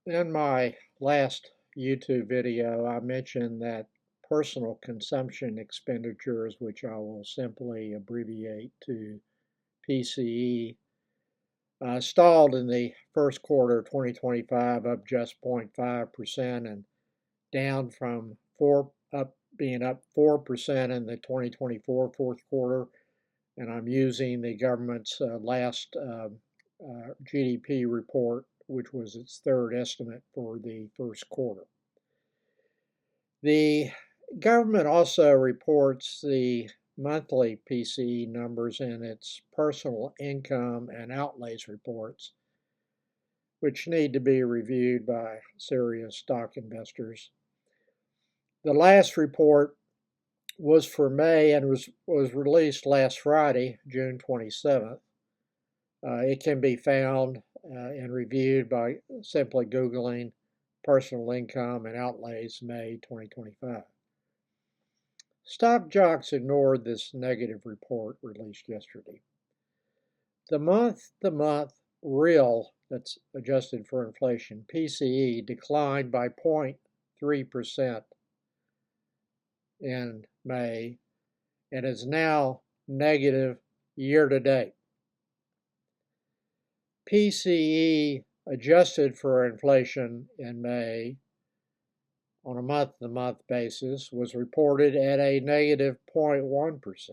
In my last YouTube video, I mentioned that personal consumption expenditures, which I will simply abbreviate to PCE, stalled in the first quarter of 2025, up just 0.5% and down from being up 4% in the 2024 fourth quarter. And I'm using the government's last GDP report, which was its third estimate for the first quarter. The government also reports the monthly PCE numbers in its personal income and outlays reports, which need to be reviewed by serious stock investors. The last report was for May and was released last Friday, June 27th. It can be found and reviewed by simply Googling personal income and outlays May 2025. Stock jocks ignored this negative report released yesterday. The month-to-month real, that's adjusted for inflation, PCE declined by 0.3% in May and is now negative year to date. PCE adjusted for inflation in May on a month-to-month basis was reported at a negative 0.1%.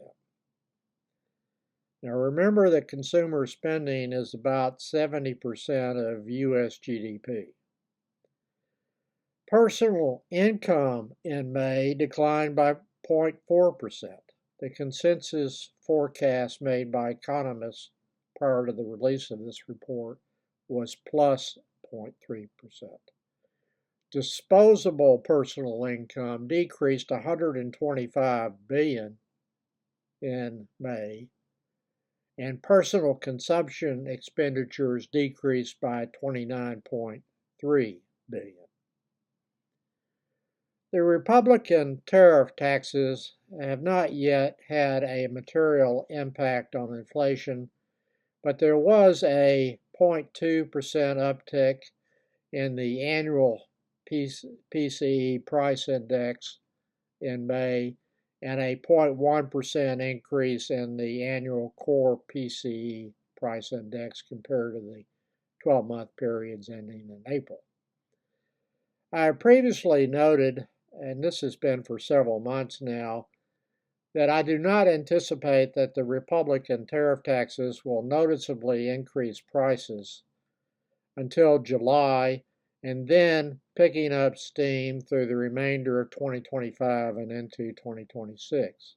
Now remember that consumer spending is about 70% of U.S. GDP. Personal income in May declined by 0.4%. The consensus forecast made by economists prior to the release of this report was plus 0.3%. Disposable personal income decreased 125 billion in May, and personal consumption expenditures decreased by 29.3 billion. The Republican tariff taxes have not yet had a material impact on inflation, but there was a 0.2% uptick in the annual PCE price index in May and a 0.1% increase in the annual core PCE price index compared to the 12-month periods ending in April. I previously noted, and this has been for several months now, that I do not anticipate that the Republican tariff taxes will noticeably increase prices until July and then picking up steam through the remainder of 2025 and into 2026.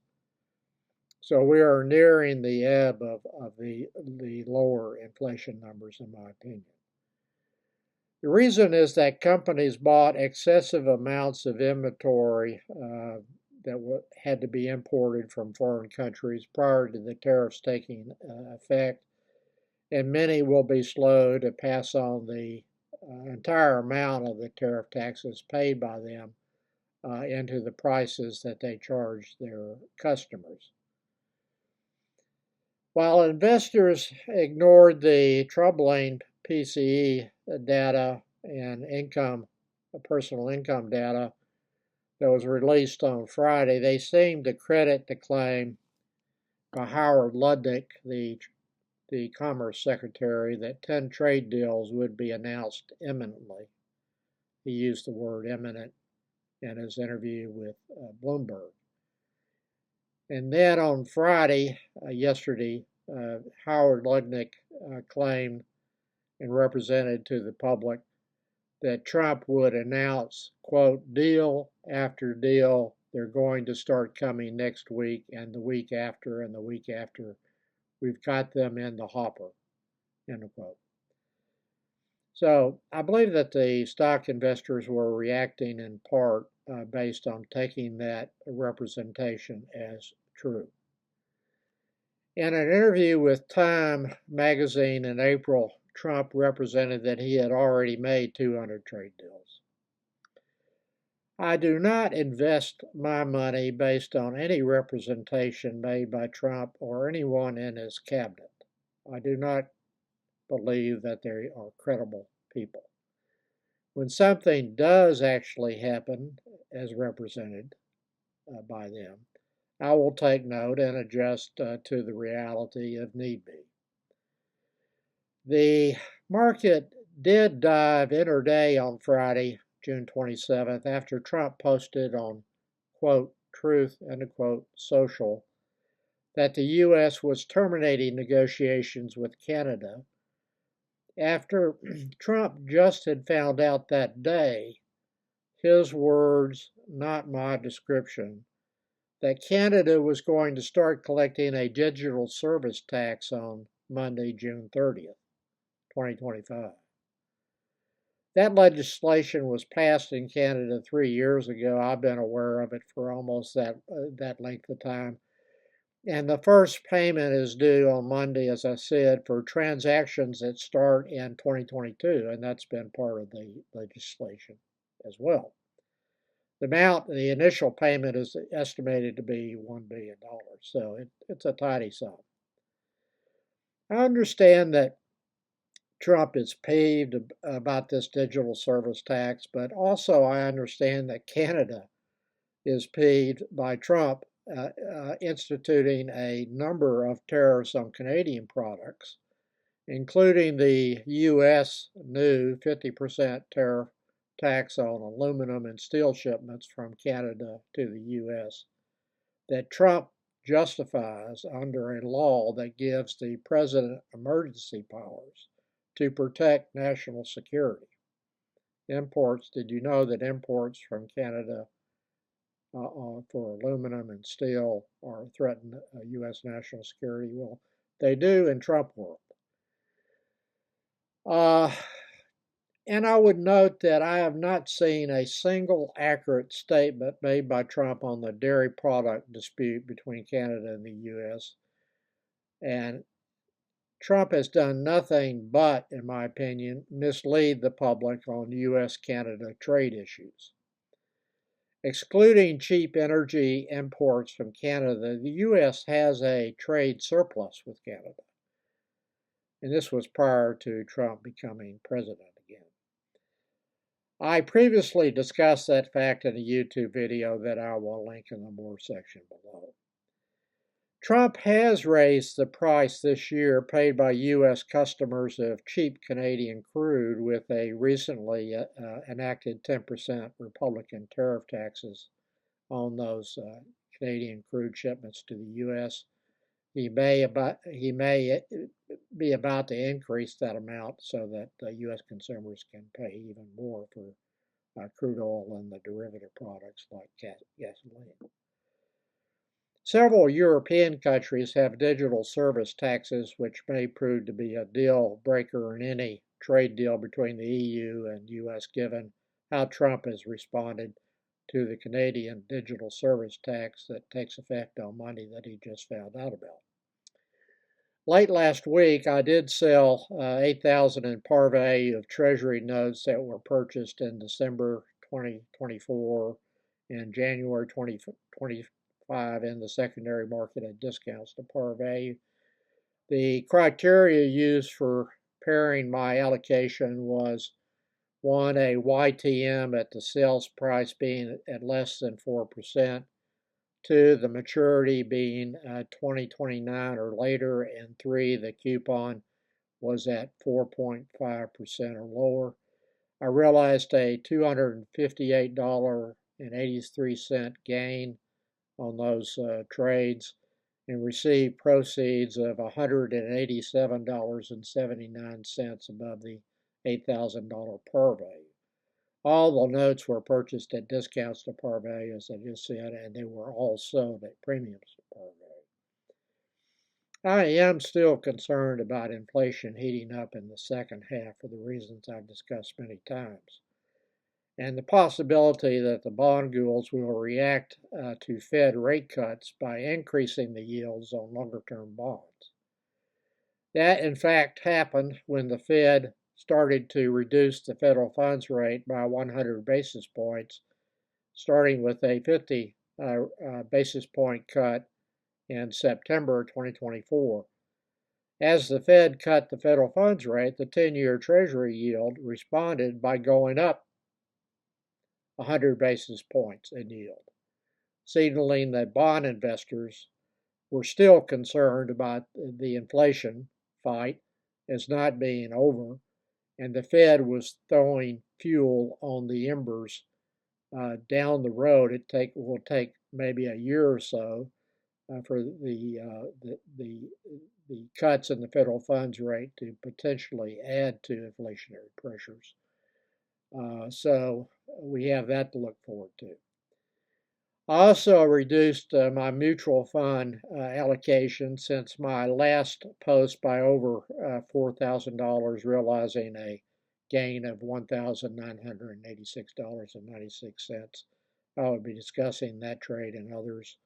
So we are nearing the ebb of the lower inflation numbers, in my opinion. The reason is that companies bought excessive amounts of inventory that had to be imported from foreign countries prior to the tariffs taking effect, and many will be slow to pass on the entire amount of the tariff taxes paid by them into the prices that they charge their customers. While investors ignored the troubling PCE data and personal income data that was released on Friday, they seemed to credit the claim by Howard Lutnick, the Commerce Secretary, that 10 trade deals would be announced imminently. He used the word imminent in his interview with Bloomberg. And then on Friday, yesterday, Howard Lutnick claimed and represented to the public that Trump would announce, quote, deal after deal. They're going to start coming next week and the week after and the week after. We've got them in the hopper, end of quote. So I believe that the stock investors were reacting in part based on taking that representation as true. In an interview with Time magazine in April, Trump represented that he had already made 200 trade deals. I do not invest my money based on any representation made by Trump or anyone in his cabinet. I do not believe that they are credible people. When something does actually happen, as represented by them, I will take note and adjust to the reality if need be. The market did dive intraday on Friday, June 27th, after Trump posted on, quote, Truth, end of quote, Social, that the U.S. was terminating negotiations with Canada after Trump just had found out that day, his words, not my description, that Canada was going to start collecting a digital service tax on Monday, June 30th, 2025. That legislation was passed in Canada 3 years ago. I've been aware of it for almost that length of time. And the first payment is due on Monday, as I said, for transactions that start in 2022, and that's been part of the legislation as well. The initial payment is estimated to be $1 billion, so it's a tidy sum. I understand that Trump is peeved about this digital service tax, but also I understand that Canada is peeved by Trump instituting a number of tariffs on Canadian products, including the U.S. new 50% tariff tax on aluminum and steel shipments from Canada to the U.S. that Trump justifies under a law that gives the president emergency powers to protect national security. Did you know that imports from Canada for aluminum and steel are threatened U.S. national security? Well, they do in Trump world. And I would note that I have not seen a single accurate statement made by Trump on the dairy product dispute between Canada and the U.S. And Trump has done nothing but, in my opinion, mislead the public on U.S.-Canada trade issues. Excluding cheap energy imports from Canada, the U.S. has a trade surplus with Canada. And this was prior to Trump becoming president again. I previously discussed that fact in a YouTube video that I will link in the More section below. Trump has raised the price this year paid by U.S. customers of cheap Canadian crude with a recently enacted 10% Republican tariff taxes on those Canadian crude shipments to the U.S. He may be about to increase that amount so that U.S. consumers can pay even more for crude oil and the derivative products like gasoline. Several European countries have digital service taxes, which may prove to be a deal breaker in any trade deal between the EU and U.S., given how Trump has responded to the Canadian digital service tax that takes effect on Monday that he just found out about. Late last week, I did sell 8,000 in par value of Treasury notes that were purchased in December 2024 and January 2025 in the secondary market at discounts to par value. The criteria used for pairing my allocation was 1, a YTM at the sales price being at less than 4%, 2, the maturity being 2029 or later, and 3, the coupon was at 4.5% or lower. I realized a $258.83 gain on those trades and received proceeds of $187.79 above the $8,000 par value. All the notes were purchased at discounts to par value, as I just said, and they were all sold at premiums to par value. I am still concerned about inflation heating up in the second half for the reasons I've discussed many times, and the possibility that the bond ghouls will react to Fed rate cuts by increasing the yields on longer-term bonds. That, in fact, happened when the Fed started to reduce the federal funds rate by 100 basis points, starting with a 50 basis point cut in September 2024. As the Fed cut the federal funds rate, the 10-year Treasury yield responded by going up 100 basis points in yield, signaling that bond investors were still concerned about the inflation fight as not being over, and the Fed was throwing fuel on the embers down the road. Will take maybe a year or so for the cuts in the federal funds rate to potentially add to inflationary pressures. So we have that to look forward to. I also reduced my mutual fund allocation since my last post by over $4,000, realizing a gain of $1,986.96. I will be discussing that trade and others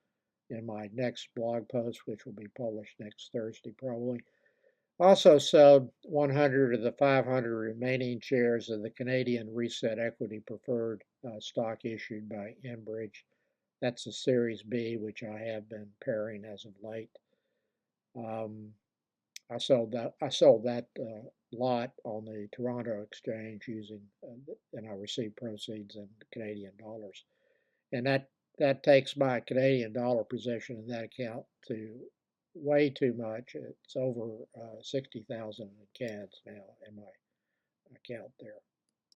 in my next blog post, which will be published next Thursday probably. Also sold 100 of the 500 remaining shares of the Canadian Reset Equity Preferred stock issued by Enbridge. That's the Series B, which I have been pairing as of late. I sold that lot on the Toronto exchange and I received proceeds in Canadian dollars. And that takes my Canadian dollar position in that account to way too much. It's over 60,000 CADs now in my account there.